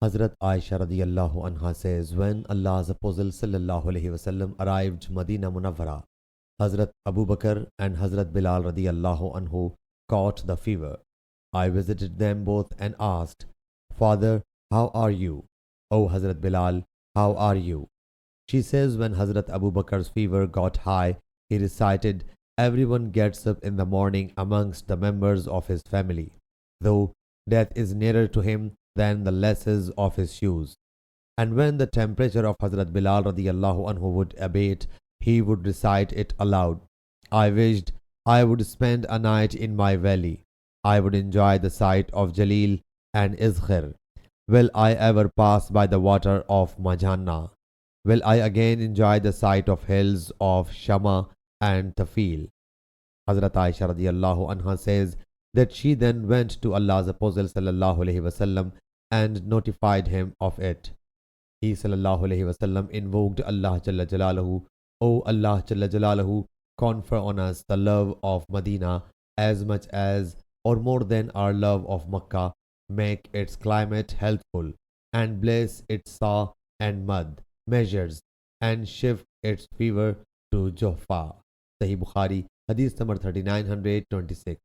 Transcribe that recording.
Hazrat Aisha radiyallahu anha says, when Allah's Apostle sallallahu alaihi wasallam arrived Medina Munawwara, Hazrat Abu Bakr and Hazrat Bilal radiyallahu anhu caught the fever. I visited them both and asked, Father, how are you? O Hazrat Bilal, how are you? She says when Hazrat Abu Bakr's fever got high, he recited, everyone gets up in the morning amongst the members of his family, though death is nearer to him than the laces of his shoes. And when the temperature of Hazrat Bilal radiyallahu anhu would abate, he would recite it aloud. I wished I would spend a night in my valley. I would enjoy the sight of Jalil and Izkhir. Will I ever pass by the water of Majana? Will I again enjoy the sight of hills of Shama and Tafil? Hazrat Aisha radiyallahu anha says that she then went to Allah's Apostle sallallahu alaihi wasallam and notified him of it. He sallallahu alaihi wasallam invoked Allah Jalla Jalaluhu, O Allah Jalla Jalaluhu, confer on us the love of Medina as much as or more than our love of Makkah, make its climate healthful, and bless its saw and mud measures, and shift its fever to Johfa. Sahih Bukhari, Hadith number 3926.